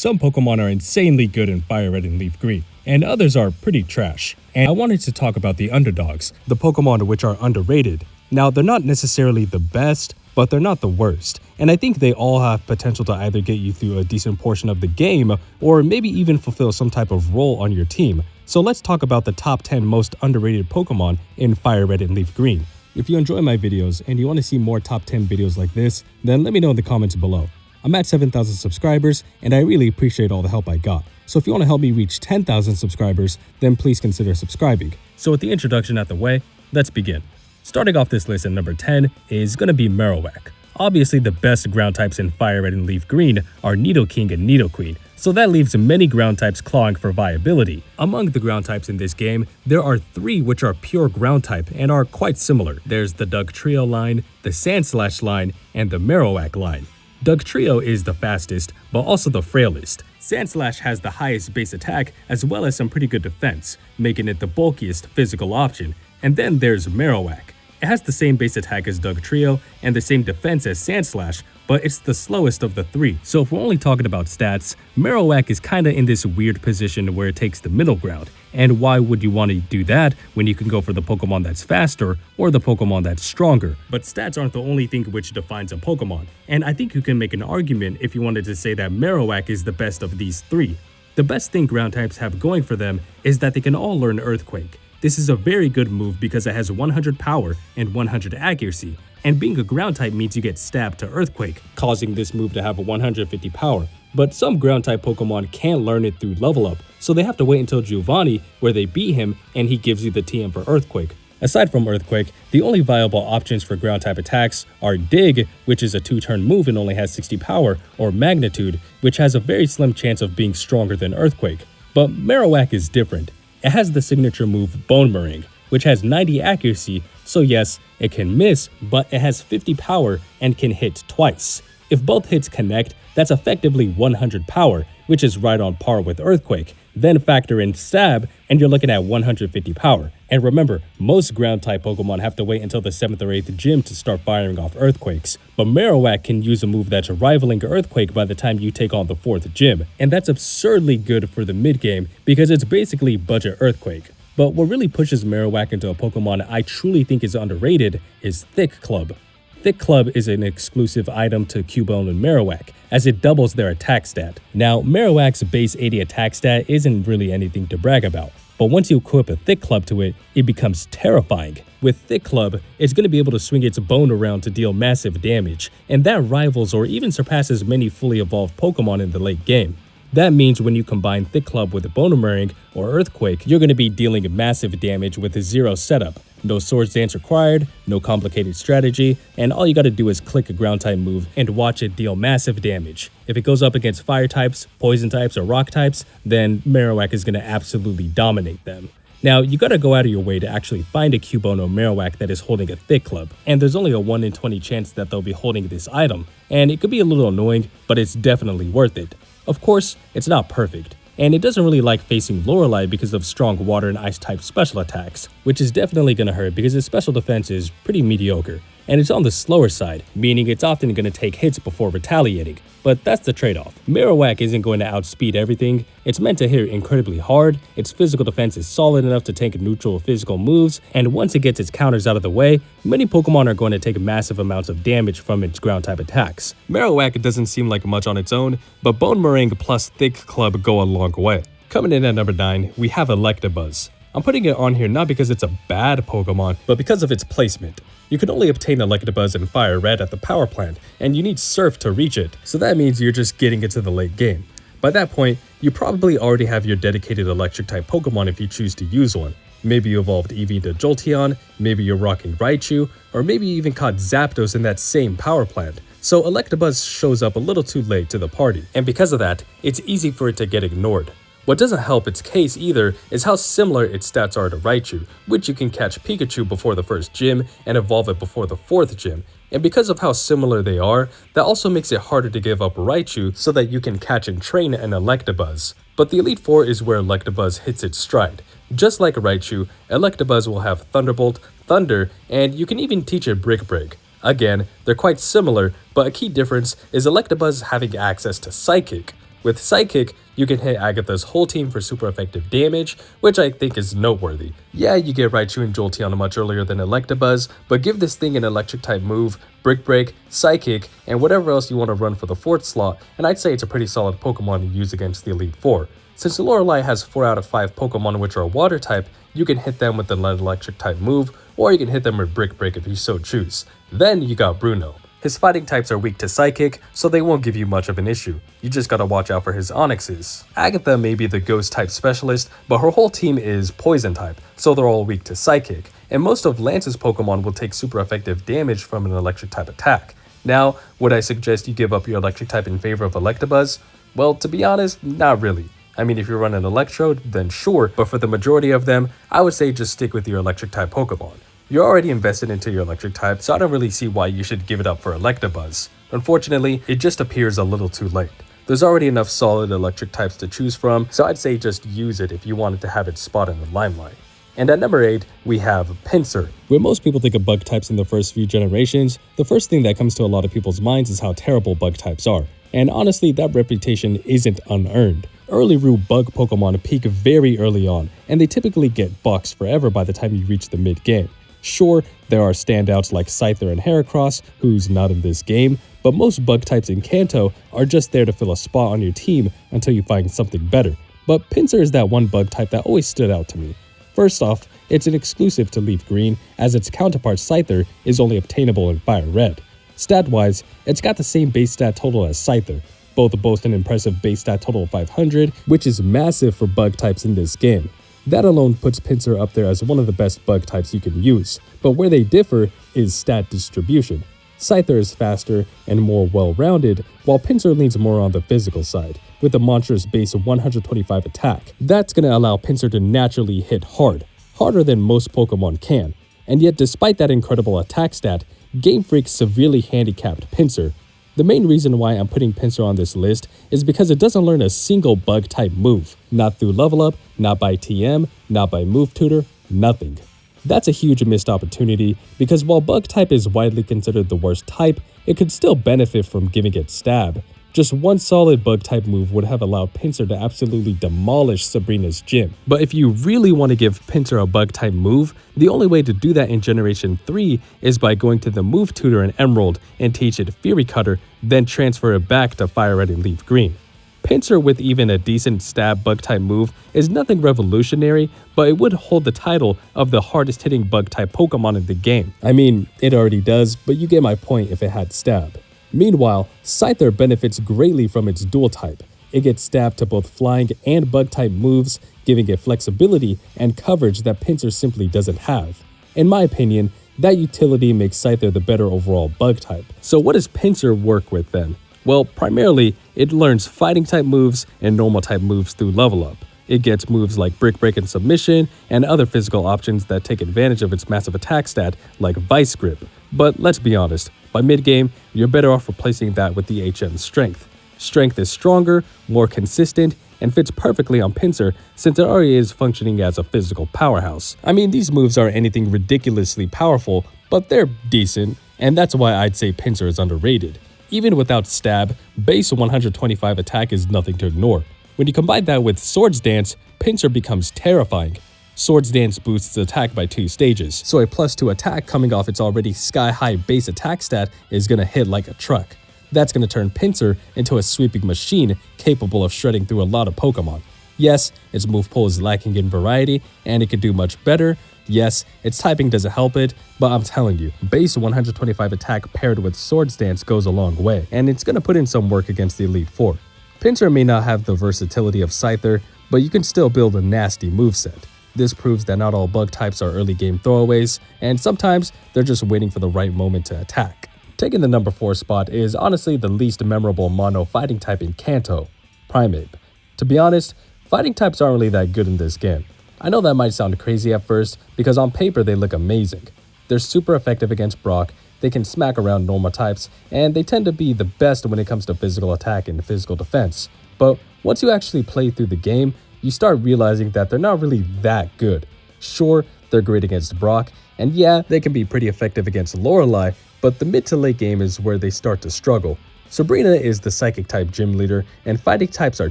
Some Pokemon are insanely good in Fire Red and Leaf Green, and others are pretty trash. And I wanted to talk about the underdogs, the Pokemon which are underrated. Now, they're not necessarily the best, but they're not the worst. And I think they all have potential to either get you through a decent portion of the game, or maybe even fulfill some type of role on your team. So let's talk about the top 10 most underrated Pokemon in Fire Red and Leaf Green. If you enjoy my videos and you want to see more top 10 videos like this, then let me know in the comments below. I'm at 7,000 subscribers, and I really appreciate all the help I got. So if you want to help me reach 10,000 subscribers, then please consider subscribing. So with the introduction out the way, let's begin. Starting off this list at number 10 is going to be Marowak. Obviously, the best ground types in Fire Red and Leaf Green are Nidoking and Nidoqueen, so that leaves many ground types clawing for viability. Among the ground types in this game, there are 3 which are pure ground type and are quite similar. There's the Dugtrio line, the Sandslash line, and the Marowak line. Dugtrio is the fastest, but also the frailest. Sandslash has the highest base attack as well as some pretty good defense, making it the bulkiest physical option. And then there's Marowak. It has the same base attack as Dugtrio and the same defense as Sandslash, but it's the slowest of the 3. So if we're only talking about stats, Marowak is kinda in this weird position where it takes the middle ground. And why would you want to do that when you can go for the Pokemon that's faster or the Pokemon that's stronger? But stats aren't the only thing which defines a Pokemon, and I think you can make an argument if you wanted to say that Marowak is the best of these 3. The best thing ground types have going for them is that they can all learn Earthquake. This is a very good move because it has 100 power and 100 accuracy, and being a ground type means you get stabbed to Earthquake, causing this move to have 150 power. But some ground type Pokemon can't learn it through level up, so they have to wait until Giovanni, where they beat him and he gives you the TM for Earthquake. Aside from Earthquake, the only viable options for ground type attacks are Dig, which is a 2-turn move and only has 60 power, or Magnitude, which has a very slim chance of being stronger than Earthquake. But Marowak is different. It has the signature move Bone Meringue, which has 90 accuracy, so yes, it can miss, but it has 50 power and can hit twice. If both hits connect, that's effectively 100 power, which is right on par with Earthquake. Then factor in Stab, and you're looking at 150 power. And remember, most ground-type Pokemon have to wait until the 7th or 8th gym to start firing off Earthquakes. But Marowak can use a move that's rivaling Earthquake by the time you take on the 4th gym. And that's absurdly good for the mid-game because it's basically budget Earthquake. But what really pushes Marowak into a Pokemon I truly think is underrated is Thick Club. Thick Club is an exclusive item to Cubone and Marowak, as it doubles their attack stat. Now, Marowak's base 80 attack stat isn't really anything to brag about, but once you equip a Thick Club to it, it becomes terrifying. With Thick Club, it's going to be able to swing its bone around to deal massive damage, and that rivals or even surpasses many fully evolved Pokemon in the late game. That means when you combine Thick Club with Bone Meringue or Earthquake, you're going to be dealing massive damage with 0 setup. No Swords Dance required, no complicated strategy, and all you gotta do is click a ground type move and watch it deal massive damage. If it goes up against fire types, poison types, or rock types, then Marowak is gonna absolutely dominate them. Now, you gotta go out of your way to actually find a Cubone or Marowak that is holding a Thick Club, and there's only a 1 in 20 chance that they'll be holding this item, and it could be a little annoying, but it's definitely worth it. Of course, it's not perfect. And it doesn't really like facing Lorelei because of strong water and ice type special attacks, which is definitely going to hurt because its special defense is pretty mediocre. And it's on the slower side, meaning it's often going to take hits before retaliating. But that's the trade-off. Marowak isn't going to outspeed everything. It's meant to hit incredibly hard, its physical defense is solid enough to tank neutral physical moves, and once it gets its counters out of the way, many Pokemon are going to take massive amounts of damage from its ground-type attacks. Marowak doesn't seem like much on its own, but Bone Meringue plus Thick Club go a long way. Coming in at number 9, we have Electabuzz. I'm putting it on here not because it's a bad Pokemon, but because of its placement. You can only obtain Electabuzz in Fire Red at the power plant, and you need Surf to reach it, so that means you're just getting it to the late game. By that point, you probably already have your dedicated electric-type Pokemon if you choose to use one. Maybe you evolved Eevee to Jolteon, maybe you're rocking Raichu, or maybe you even caught Zapdos in that same power plant. So Electabuzz shows up a little too late to the party, and because of that, it's easy for it to get ignored. What doesn't help its case either is how similar its stats are to Raichu, which you can catch Pikachu before the 1st gym and evolve it before the 4th gym. And because of how similar they are, that also makes it harder to give up Raichu so that you can catch and train an Electabuzz. But the Elite Four is where Electabuzz hits its stride. Just like Raichu, Electabuzz will have Thunderbolt, Thunder, and you can even teach it Brick Break. Again, they're quite similar, but a key difference is Electabuzz having access to Psychic. With Psychic, you can hit Agatha's whole team for super effective damage, which I think is noteworthy. Yeah, you get Raichu and Jolteon much earlier than Electabuzz, but give this thing an electric type move, Brick Break, Psychic, and whatever else you want to run for the 4th slot, and I'd say it's a pretty solid Pokemon to use against the Elite Four. Since Lorelei has 4 out of 5 Pokemon which are water type, you can hit them with the electric type move, or you can hit them with Brick Break if you so choose. Then you got Bruno. His fighting types are weak to Psychic, so they won't give you much of an issue. You just gotta watch out for his Onyxes. Agatha may be the Ghost type specialist, but her whole team is Poison type, so they're all weak to Psychic. And most of Lance's Pokemon will take super effective damage from an electric type attack. Now, would I suggest you give up your electric type in favor of Electabuzz? Well, to be honest, not really. I mean, if you're running Electrode, then sure, but for the majority of them, I would say just stick with your electric type Pokemon. You're already invested into your electric type, so I don't really see why you should give it up for Electabuzz. Unfortunately, it just appears a little too late. There's already enough solid electric types to choose from, so I'd say just use it if you wanted to have its spot in the limelight. And at number 8, we have Pinsir. When most people think of bug types in the first few generations, the first thing that comes to a lot of people's minds is how terrible bug types are. And honestly, that reputation isn't unearned. Early root bug Pokemon peak very early on, and they typically get boxed forever by the time you reach the mid-game. Sure, there are standouts like Scyther and Heracross, who's not in this game, but most bug types in Kanto are just there to fill a spot on your team until you find something better. But Pinsir is that one bug type that always stood out to me. First off, it's an exclusive to Leaf Green, as its counterpart Scyther is only obtainable in Fire Red. Stat-wise, it's got the same base stat total as Scyther. Both boast an impressive base stat total of 500, which is massive for bug types in this game. That alone puts Pinsir up there as one of the best bug types you can use, but where they differ is stat distribution. Scyther is faster and more well-rounded, while Pinsir leans more on the physical side, with a monstrous base of 125 attack. That's going to allow Pinsir to naturally hit hard, harder than most Pokemon can. And yet despite that incredible attack stat, Game Freak severely handicapped Pinsir. The main reason why I'm putting Pinsir on this list is because it doesn't learn a single bug type move. Not through level up, not by TM, not by move tutor, nothing. That's a huge missed opportunity because while bug type is widely considered the worst type, it could still benefit from giving it stab. Just one solid bug type move would have allowed Pinsir to absolutely demolish Sabrina's gym. But if you really want to give Pinsir a bug type move, the only way to do that in Generation 3 is by going to the move tutor in Emerald and teach it Fury Cutter, then transfer it back to Fire Red and Leaf Green. Pinsir with even a decent stab bug type move is nothing revolutionary, but it would hold the title of the hardest hitting bug type Pokemon in the game. I mean, it already does, but you get my point if it had stab. Meanwhile, Scyther benefits greatly from its dual type. It gets stab to both flying and bug type moves, giving it flexibility and coverage that Pinsir simply doesn't have. In my opinion, that utility makes Scyther the better overall bug type. So what does Pinsir work with then? Well, primarily, it learns fighting type moves and normal type moves through level up. It gets moves like Brick Break and Submission, and other physical options that take advantage of its massive attack stat like Vice Grip. But let's be honest, by mid-game, you're better off replacing that with the HM Strength. Strength is stronger, more consistent, and fits perfectly on Pinsir since it already is functioning as a physical powerhouse. I mean, these moves aren't anything ridiculously powerful, but they're decent, and that's why I'd say Pinsir is underrated. Even without stab, base 125 attack is nothing to ignore. When you combine that with Swords Dance, Pinsir becomes terrifying. Swords Dance boosts attack by 2 stages, so a +2 attack coming off its already sky-high base attack stat is gonna hit like a truck. That's gonna turn Pinsir into a sweeping machine capable of shredding through a lot of Pokemon. Yes, its move pool is lacking in variety, and it could do much better. Yes, its typing doesn't help it, but I'm telling you, base 125 attack paired with Swords Dance goes a long way, and it's gonna put in some work against the Elite Four. Pinsir may not have the versatility of Scyther, but you can still build a nasty moveset. This proves that not all bug types are early game throwaways, and sometimes they're just waiting for the right moment to attack. Taking the number 4 spot is honestly the least memorable mono fighting type in Kanto, Primeape. To be honest, fighting types aren't really that good in this game. I know that might sound crazy at first, because on paper they look amazing. They're super effective against Brock, they can smack around normal types, and they tend to be the best when it comes to physical attack and physical defense. But once you actually play through the game, you start realizing that they're not really that good. Sure, they're great against Brock, and yeah, they can be pretty effective against Lorelei, but the mid to late game is where they start to struggle. Sabrina is the Psychic type gym leader, and fighting types are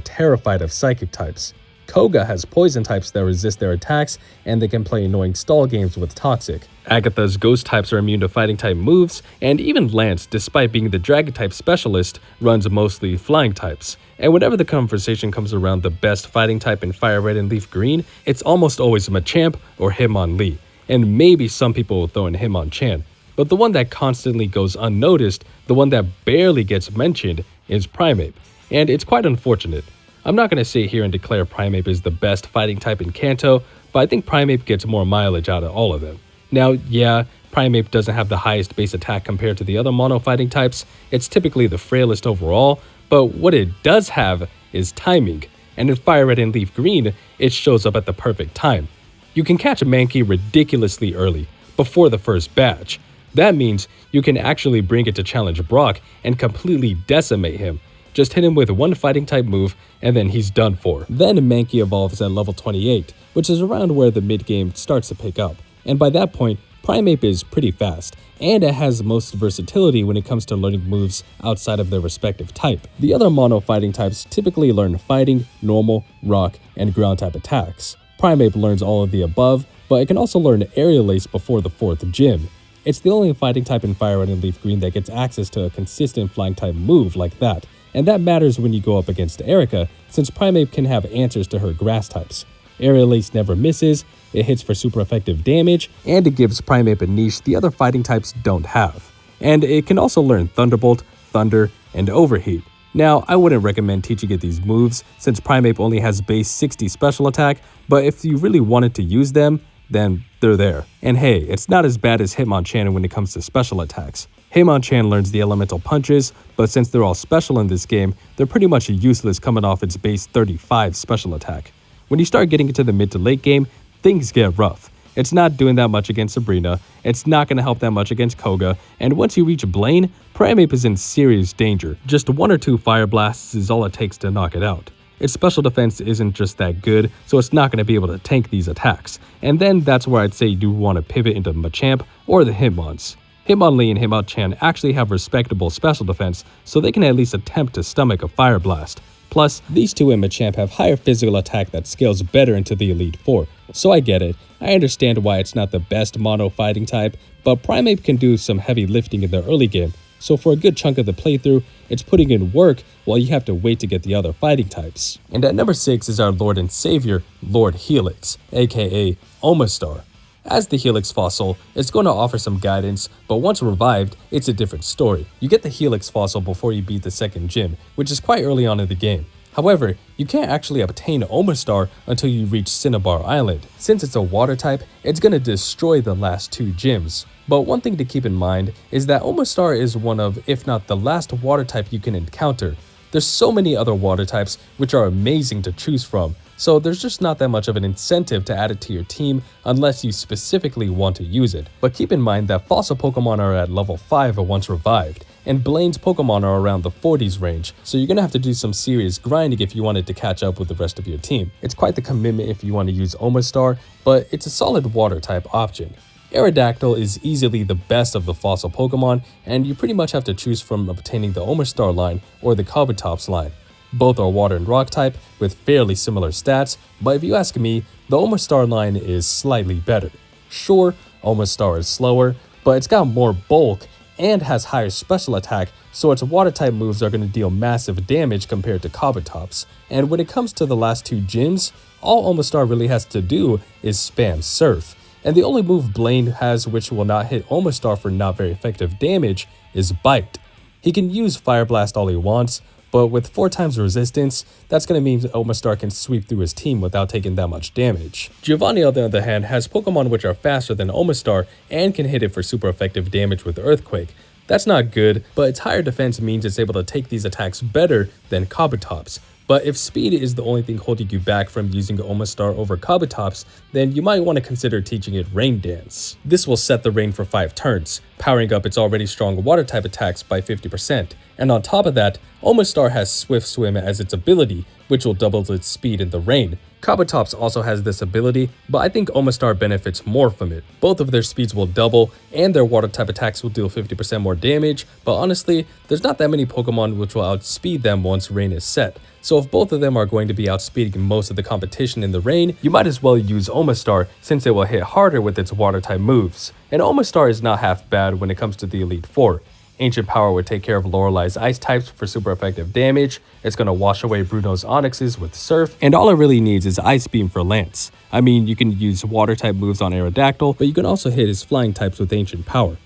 terrified of Psychic types. Koga has poison types that resist their attacks, and they can play annoying stall games with Toxic. Agatha's ghost types are immune to fighting type moves, and even Lance, despite being the dragon type specialist, runs mostly flying types. And whenever the conversation comes around the best fighting type in Fire Red and Leaf Green, it's almost always Machamp or Hitmonlee, and maybe some people will throw in Hitmonchan. But the one that constantly goes unnoticed, the one that barely gets mentioned, is Primeape, and it's quite unfortunate. I'm not going to sit here and declare Primeape is the best fighting type in Kanto, but I think Primeape gets more mileage out of all of them. Now, yeah, Primeape doesn't have the highest base attack compared to the other mono fighting types, it's typically the frailest overall, but what it does have is timing, and in Fire Red and Leaf Green, it shows up at the perfect time. You can catch Mankey ridiculously early, before the first batch. That means you can actually bring it to challenge Brock and completely decimate him. Just hit him with one fighting type move and then he's done for. Then Mankey evolves at level 28, which is around where the mid game starts to pick up. And by that point, Primeape is pretty fast, and it has most versatility when it comes to learning moves outside of their respective type. The other mono fighting types typically learn fighting, normal, rock, and ground type attacks. Primeape learns all of the above, but it can also learn Aerial Ace before the 4th gym. It's the only fighting type in Fire Red and Leaf Green that gets access to a consistent flying type move like that. And that matters when you go up against Erica, since Primeape can have answers to her grass types. Aerial Ace never misses, it hits for super effective damage, and it gives Primeape a niche the other fighting types don't have. And it can also learn Thunderbolt, Thunder, and Overheat. Now, I wouldn't recommend teaching it these moves, since Primeape only has base 60 special attack, but if you really wanted to use them, then they're there. And hey, it's not as bad as Hitmonchan when it comes to special attacks. Hitmonchan learns the elemental punches, but since they're all special in this game, they're pretty much useless coming off its base 35 special attack. When you start getting into the mid to late game, things get rough. It's not doing that much against Sabrina, it's not going to help that much against Koga, and once you reach Blaine, Primeape is in serious danger. Just 1 or 2 Fire Blasts is all it takes to knock it out. Its special defense isn't just that good, so it's not going to be able to tank these attacks. And then that's where I'd say you do want to pivot into Machamp or the Hitmons. Hitmonlee and Hitmonchan actually have respectable special defense, so they can at least attempt to stomach a Fire Blast. Plus, these two and Machamp have higher physical attack that scales better into the Elite Four. So I get it, I understand why it's not the best mono fighting type, but Primeape can do some heavy lifting in the early game. So for a good chunk of the playthrough, it's putting in work while you have to wait to get the other fighting types. And at number 6 is our Lord and Savior, Lord Helix, aka Omastar. As the Helix fossil, it's going to offer some guidance, but once revived, it's a different story. You get the Helix fossil before you beat the 2nd gym, which is quite early on in the game. However, you can't actually obtain Omastar until you reach Cinnabar Island. Since it's a water type, it's going to destroy the last 2 gyms. But one thing to keep in mind is that Omastar is one of, if not the last water type you can encounter. There's so many other water types which are amazing to choose from, so there's just not that much of an incentive to add it to your team unless you specifically want to use it. But keep in mind that fossil Pokemon are at level 5 once revived, and Blaine's Pokemon are around the 40s range, so you're gonna have to do some serious grinding if you wanted to catch up with the rest of your team. It's quite the commitment if you want to use Omastar, but it's a solid water type option. Aerodactyl is easily the best of the fossil Pokemon, and you pretty much have to choose from obtaining the Omastar line or the Kabutops line. Both are water and rock type with fairly similar stats, but if you ask me, the Omastar line is slightly better. Sure, Omastar is slower, but it's got more bulk and has higher special attack, so its water type moves are going to deal massive damage compared to Kabutops. And when it comes to the last 2 gyms, all Omastar really has to do is spam Surf. And the only move Blaine has which will not hit Omastar for not very effective damage is Bite. He can use Fire Blast all he wants, but with 4 times resistance, that's going to mean Omastar can sweep through his team without taking that much damage. Giovanni, on the other hand, has Pokemon which are faster than Omastar and can hit it for super effective damage with Earthquake. That's not good, but its higher defense means it's able to take these attacks better than Kabutops. But if speed is the only thing holding you back from using Omastar over Kabutops, then you might want to consider teaching it Rain Dance. This will set the rain for 5 turns, powering up its already strong water type attacks by 50%, And on top of that, Omastar has Swift Swim as its ability, which will double its speed in the rain. Kabutops also has this ability, but I think Omastar benefits more from it. Both of their speeds will double, and their water type attacks will deal 50% more damage, but honestly, there's not that many Pokemon which will outspeed them once rain is set. So if both of them are going to be outspeeding most of the competition in the rain, you might as well use Omastar since it will hit harder with its water type moves. And Omastar is not half bad when it comes to the Elite Four. Ancient Power would take care of Lorelei's ice types for super effective damage, it's going to wash away Bruno's Onyxes with Surf, and all it really needs is Ice Beam for Lance. I mean, you can use water type moves on Aerodactyl, but you can also hit his flying types with Ancient Power.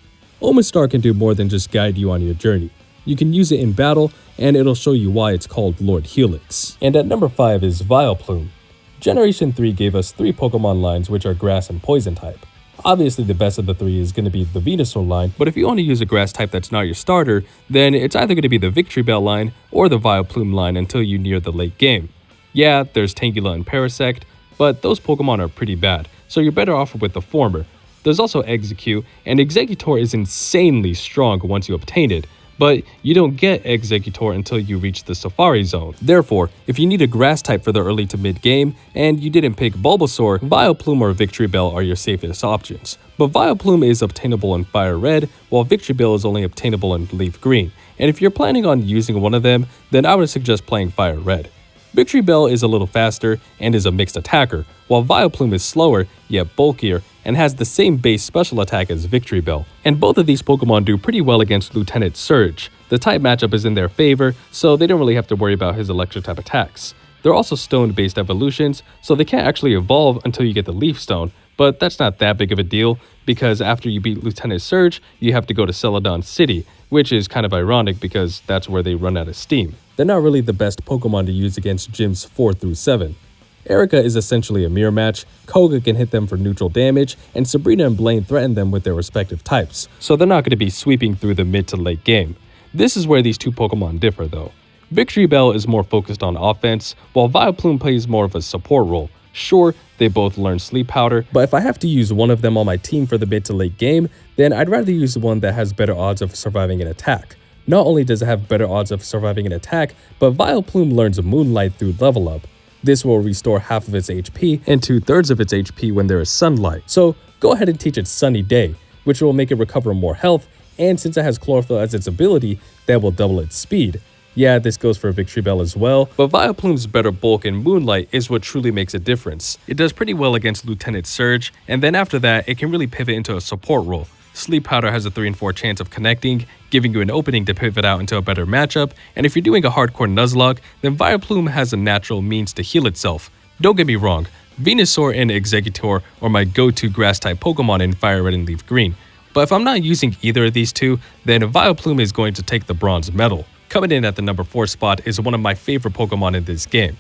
Omastar can do more than just guide you on your journey. You can use it in battle, and it'll show you why it's called Lord Helix. And at number 5 is Vileplume. Generation 3 gave us 3 Pokemon lines which are grass and poison type. Obviously, the best of the 3 is going to be the Venusaur line, but if you want to use a grass type that's not your starter, then it's either going to be the Victreebel line or the Vileplume line until you near the late game. Yeah, there's Tangela and Parasect, but those Pokemon are pretty bad, so you're better off with the former. There's also Execute, and Exeggutor is insanely strong once you obtain it, but you don't get Exeggutor until you reach the Safari Zone. Therefore, if you need a grass type for the early to mid game, and you didn't pick Bulbasaur, Vileplume or Victreebel are your safest options. But Vileplume is obtainable in Fire Red, while Victreebel is only obtainable in Leaf Green. And if you're planning on using one of them, then I would suggest playing Fire Red. Victreebel is a little faster and is a mixed attacker, while Vileplume is slower, yet bulkier, and has the same base special attack as Victreebel. And both of these Pokemon do pretty well against Lieutenant Surge. The type matchup is in their favor, so they don't really have to worry about his electric type attacks. They're also stone-based evolutions, so they can't actually evolve until you get the Leaf Stone, but that's not that big of a deal, because after you beat Lieutenant Surge, you have to go to Celadon City, which is kind of ironic because that's where they run out of steam. They're not really the best Pokemon to use against gyms 4 through 7. Erica is essentially a mirror match, Koga can hit them for neutral damage, and Sabrina and Blaine threaten them with their respective types, so they're not going to be sweeping through the mid to late game. This is where these two Pokemon differ though. Victreebel is more focused on offense, while Vileplume plays more of a support role. Sure, they both learn Sleep Powder, but if I have to use one of them on my team for the mid to late game, then I'd rather use the one that has better odds of surviving an attack. Not only does it have better odds of surviving an attack, but Vileplume learns Moonlight through level up. This will restore half of its HP and 2/3 of its HP when there is sunlight. So go ahead and teach it Sunny Day, which will make it recover more health, and since it has Chlorophyll as its ability, that will double its speed. Yeah, this goes for Victreebel as well, but Vileplume's better bulk and Moonlight is what truly makes a difference. It does pretty well against Lieutenant Surge, and then after that, it can really pivot into a support role. Sleep Powder has a 3 in 4 chance of connecting, giving you an opening to pivot out into a better matchup, and if you're doing a hardcore Nuzlocke, then Vileplume has a natural means to heal itself. Don't get me wrong, Venusaur and Exeggutor are my go-to grass-type Pokemon in Fire Red and Leaf Green, but if I'm not using either of these two, then Vileplume is going to take the bronze medal. Coming in at the number 4 spot is one of my favorite Pokemon in this game,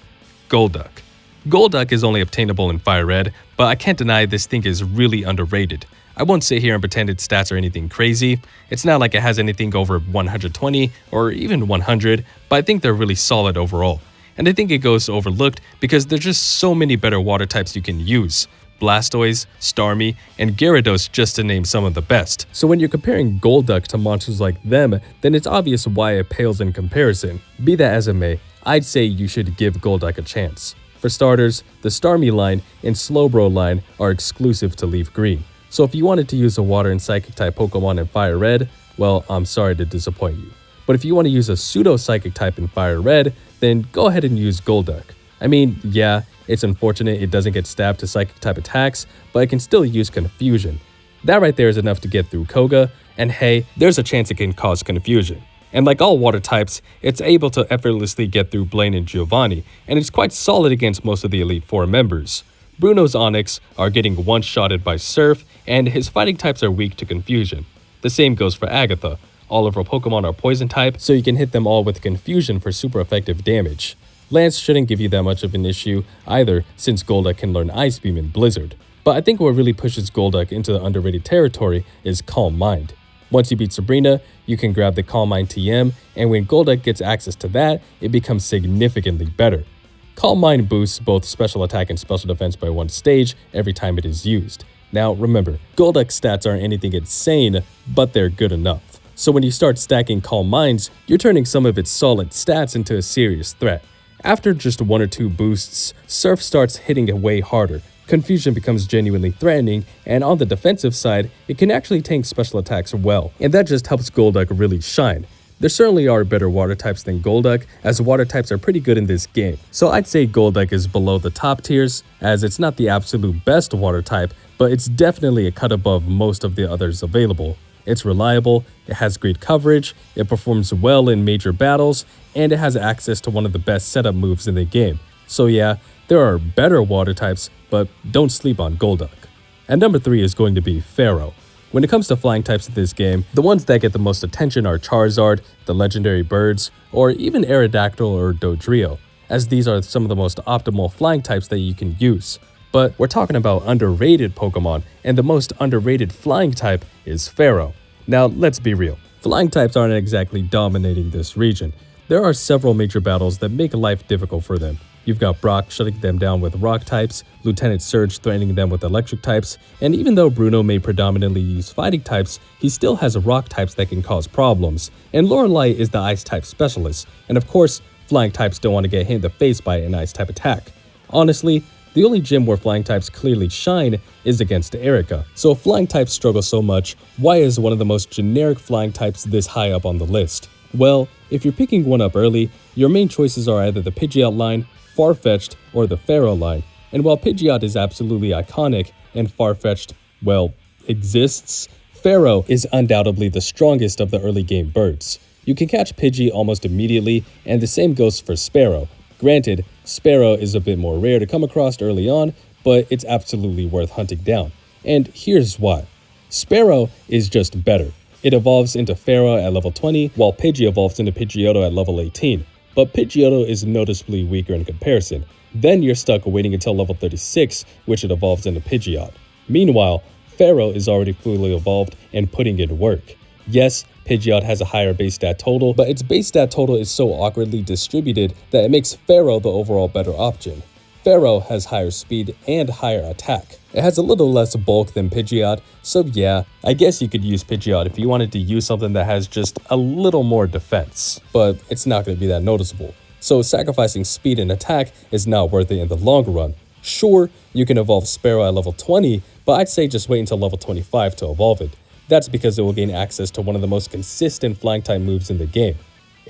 Golduck. Golduck is only obtainable in Fire Red, but I can't deny this thing is really underrated. I won't sit here and pretend its stats are anything crazy. It's not like it has anything over 120 or even 100, but I think they're really solid overall. And I think it goes overlooked because there's just so many better water types you can use. Blastoise, Starmie, and Gyarados just to name some of the best. So when you're comparing Golduck to monsters like them, then it's obvious why it pales in comparison. Be that as it may, I'd say you should give Golduck a chance. For starters, the Starmie line and Slowbro line are exclusive to Leaf Green. So if you wanted to use a water and psychic type Pokemon in Fire Red, well, I'm sorry to disappoint you. But if you want to use a pseudo psychic type in Fire Red, then go ahead and use Golduck. I mean, yeah, it's unfortunate it doesn't get stabbed to psychic type attacks, but it can still use Confusion. That right there is enough to get through Koga, and hey, there's a chance it can cause confusion. And like all water types, it's able to effortlessly get through Blaine and Giovanni, and it's quite solid against most of the Elite Four members. Bruno's Onix are getting one-shotted by Surf, and his fighting types are weak to Confusion. The same goes for Agatha. All of her Pokemon are Poison type, so you can hit them all with Confusion for super effective damage. Lance shouldn't give you that much of an issue either, since Golduck can learn Ice Beam and Blizzard. But I think what really pushes Golduck into the underrated territory is Calm Mind. Once you beat Sabrina, you can grab the Calm Mind TM, and when Golduck gets access to that, it becomes significantly better. Calm Mind boosts both special attack and special defense by 1 stage every time it is used. Now remember, Golduck's stats aren't anything insane, but they're good enough. So when you start stacking Calm Minds, you're turning some of its solid stats into a serious threat. After just 1 or 2 boosts, Surf starts hitting it way harder. Confusion becomes genuinely threatening, and on the defensive side, it can actually tank special attacks well, and that just helps Golduck really shine. There certainly are better water types than Golduck, as water types are pretty good in this game. So I'd say Golduck is below the top tiers, as it's not the absolute best water type, but it's definitely a cut above most of the others available. It's reliable, it has great coverage, it performs well in major battles, and it has access to one of the best setup moves in the game. So yeah, there are better water types, but don't sleep on Golduck. And number 3 is going to be Fearow. When it comes to flying types in this game, the ones that get the most attention are Charizard, the legendary birds, or even Aerodactyl or Dodrio, as these are some of the most optimal flying types that you can use. But we're talking about underrated Pokemon, and the most underrated flying type is Fearow. Now, let's be real. Flying types aren't exactly dominating this region. There are several major battles that make life difficult for them. You've got Brock shutting them down with rock types, Lieutenant Surge threatening them with electric types, and even though Bruno may predominantly use fighting types, he still has rock types that can cause problems. And Lorelei is the ice type specialist, and of course, flying types don't want to get hit in the face by an ice type attack. Honestly, the only gym where flying types clearly shine is against Erica. So if flying types struggle so much, why is one of the most generic flying types this high up on the list? Well, if you're picking one up early, your main choices are either the Pidgeot line, Farfetch'd, or the Fearow line. And while Pidgeot is absolutely iconic and Farfetch'd, well, exists, Fearow is undoubtedly the strongest of the early game birds. You can catch Pidgey almost immediately, and the same goes for Sparrow. Granted, Sparrow is a bit more rare to come across early on, but it's absolutely worth hunting down. And here's why. Sparrow is just better. It evolves into Fearow at level 20, while Pidgey evolves into Pidgeotto at level 18. But Pidgeotto is noticeably weaker in comparison. Then you're stuck waiting until level 36, which it evolves into Pidgeot. Meanwhile, Fearow is already fully evolved and putting in work. Yes, Pidgeot has a higher base stat total, but its base stat total is so awkwardly distributed that it makes Fearow the overall better option. Fearow has higher speed and higher attack. It has a little less bulk than Pidgeot, so yeah, I guess you could use Pidgeot if you wanted to use something that has just a little more defense, but it's not going to be that noticeable. So sacrificing speed and attack is not worth it in the long run. Sure, you can evolve Sparrow at level 20, but I'd say just wait until level 25 to evolve it. That's because it will gain access to one of the most consistent flying type moves in the game,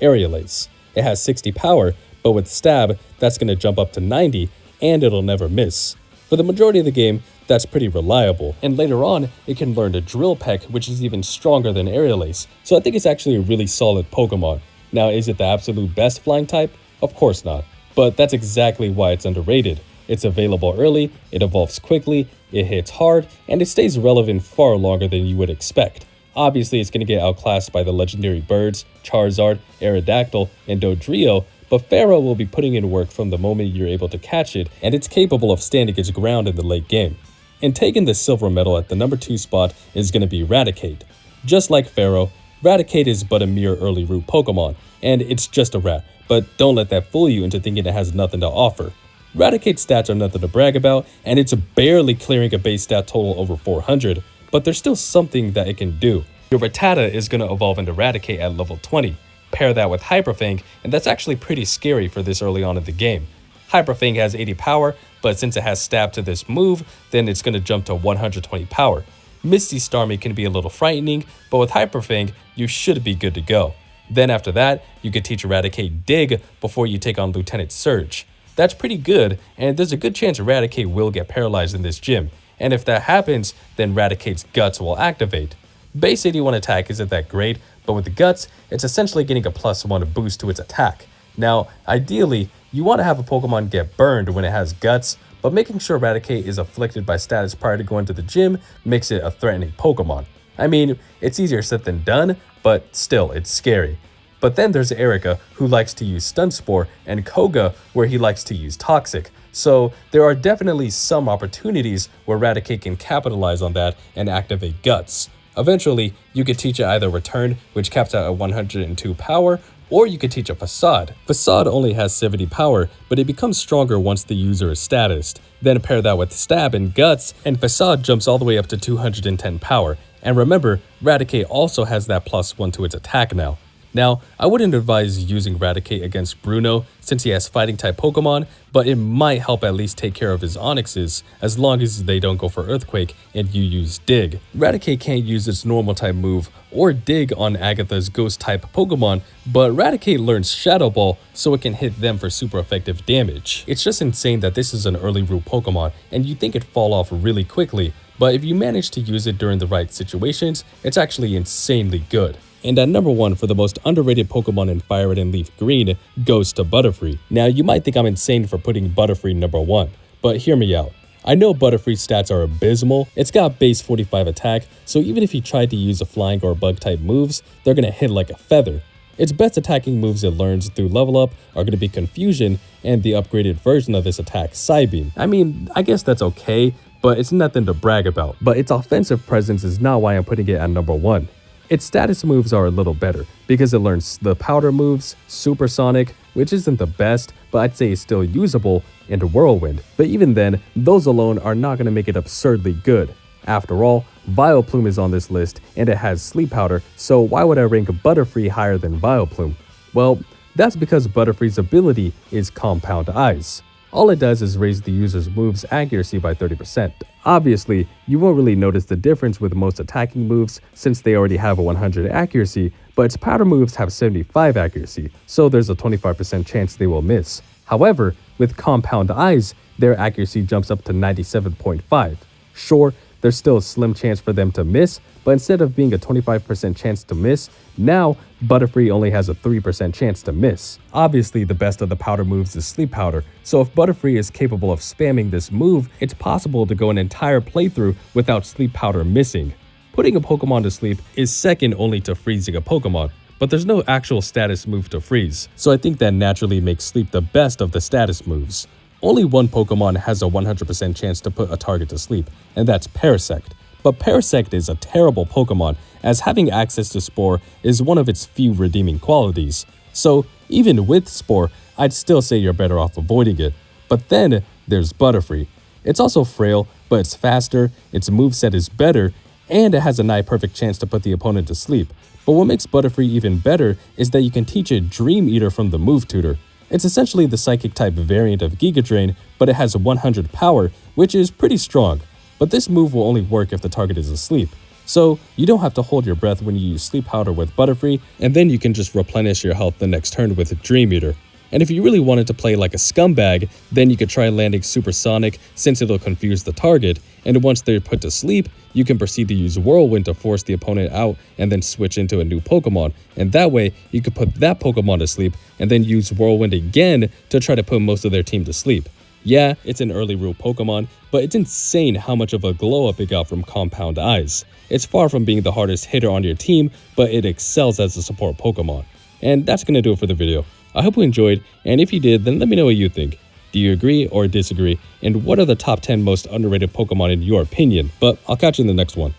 Aerial Ace. It has 60 power, but with Stab, that's going to jump up to 90, and it'll never miss. For the majority of the game, that's pretty reliable, and later on, it can learn to Drill Peck, which is even stronger than Aerial Ace, so I think it's actually a really solid Pokemon. Now, is it the absolute best flying type? Of course not, but that's exactly why it's underrated. It's available early, it evolves quickly, it hits hard, and it stays relevant far longer than you would expect. Obviously, it's going to get outclassed by the legendary birds, Charizard, Aerodactyl, and Dodrio, but Fearow will be putting in work from the moment you're able to catch it, and it's capable of standing its ground in the late game. And taking the silver medal at the number 2 spot is going to be Raticate. Just like Fearow, Raticate is but a mere early route Pokemon, and it's just a rat, but don't let that fool you into thinking it has nothing to offer. Raticate's stats are nothing to brag about, and it's barely clearing a base stat total over 400, but there's still something that it can do. Your Rattata is going to evolve into Raticate at level 20. Pair that with Hyper Fang, and that's actually pretty scary for this early on in the game. Hyper Fang has 80 power, but since it has Stab to this move, then it's going to jump to 120 power. Misty Starmie can be a little frightening, but with Hyper Fang, you should be good to go. Then after that, you could teach Raticate Dig before you take on Lieutenant Surge. That's pretty good, and there's a good chance Raticate will get paralyzed in this gym, and if that happens, then Raticate's Guts will activate. Base 81 attack isn't that great, but with the Guts, it's essentially getting a +1 boost to its attack. Now, ideally, you want to have a Pokemon get burned when it has Guts, but making sure Raticate is afflicted by status prior to going to the gym makes it a threatening Pokemon. I mean, it's easier said than done, but still, it's scary. But then there's Erica, who likes to use Stun Spore, and Koga, where he likes to use Toxic. So there are definitely some opportunities where Raticate can capitalize on that and activate Guts. Eventually, you could teach it either Return, which caps out at 102 power, or you could teach a Facade. Facade only has 70 power, but it becomes stronger once the user is statused. Then pair that with Stab and Guts, and Facade jumps all the way up to 210 power. And remember, Raticate also has that +1 to its attack now. Now, I wouldn't advise using Raticate against Bruno since he has fighting type Pokemon, but it might help at least take care of his Onixes as long as they don't go for Earthquake and you use Dig. Raticate can't use its normal type move or Dig on Agatha's ghost type Pokemon, but Raticate learns Shadow Ball so it can hit them for super effective damage. It's just insane that this is an early route Pokemon and you think it'd fall off really quickly, but if you manage to use it during the right situations, it's actually insanely good. And at number 1 for the most underrated Pokemon in Fire Red and Leaf Green goes to Butterfree. Now you might think I'm insane for putting Butterfree number 1, but hear me out. I know Butterfree's stats are abysmal, it's got base 45 attack, so even if you tried to use a flying or bug type moves, they're gonna hit like a feather. Its best attacking moves it learns through level up are gonna be Confusion and the upgraded version of this attack, Psybeam. I mean, I guess that's okay, but it's nothing to brag about. But its offensive presence is not why I'm putting it at number 1. Its status moves are a little better because it learns the powder moves, Supersonic, which isn't the best, but I'd say it's still usable, and Whirlwind. But even then, those alone are not going to make it absurdly good. After all, Vileplume is on this list and it has Sleep Powder, so why would I rank Butterfree higher than Vileplume? Well, that's because Butterfree's ability is Compound Eyes. All it does is raise the user's move's accuracy by 30%. Obviously, you won't really notice the difference with most attacking moves since they already have a 100 accuracy, but its powder moves have 75 accuracy, so there's a 25% chance they will miss. However, with Compound Eyes, their accuracy jumps up to 97.5. Sure, there's still a slim chance for them to miss, but instead of being a 25% chance to miss, now Butterfree only has a 3% chance to miss. Obviously, the best of the powder moves is Sleep Powder, so if Butterfree is capable of spamming this move, it's possible to go an entire playthrough without Sleep Powder missing. Putting a Pokemon to sleep is second only to freezing a Pokemon, but there's no actual status move to freeze, so I think that naturally makes Sleep the best of the status moves. Only one Pokemon has a 100% chance to put a target to sleep, and that's Parasect. But Parasect is a terrible Pokemon, as having access to Spore is one of its few redeeming qualities. So even with Spore, I'd still say you're better off avoiding it. But then there's Butterfree. It's also frail, but it's faster, its moveset is better, and it has a nigh perfect chance to put the opponent to sleep. But what makes Butterfree even better is that you can teach it Dream Eater from the move tutor. It's essentially the psychic type variant of Giga Drain, but it has 100 power, which is pretty strong. But this move will only work if the target is asleep. So you don't have to hold your breath when you use Sleep Powder with Butterfree, and then you can just replenish your health the next turn with Dream Eater. And if you really wanted to play like a scumbag, then you could try landing Supersonic since it'll confuse the target, and once they're put to sleep, you can proceed to use Whirlwind to force the opponent out and then switch into a new Pokemon, and that way you could put that Pokemon to sleep and then use Whirlwind again to try to put most of their team to sleep. Yeah, it's an early rule Pokemon, but it's insane how much of a glow up it got from Compound Eyes. It's far from being the hardest hitter on your team, but it excels as a support Pokemon. And that's gonna do it for the video. I hope you enjoyed, and if you did, then let me know what you think. Do you agree or disagree? And what are the top 10 most underrated Pokemon in your opinion? But I'll catch you in the next one.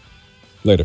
Later.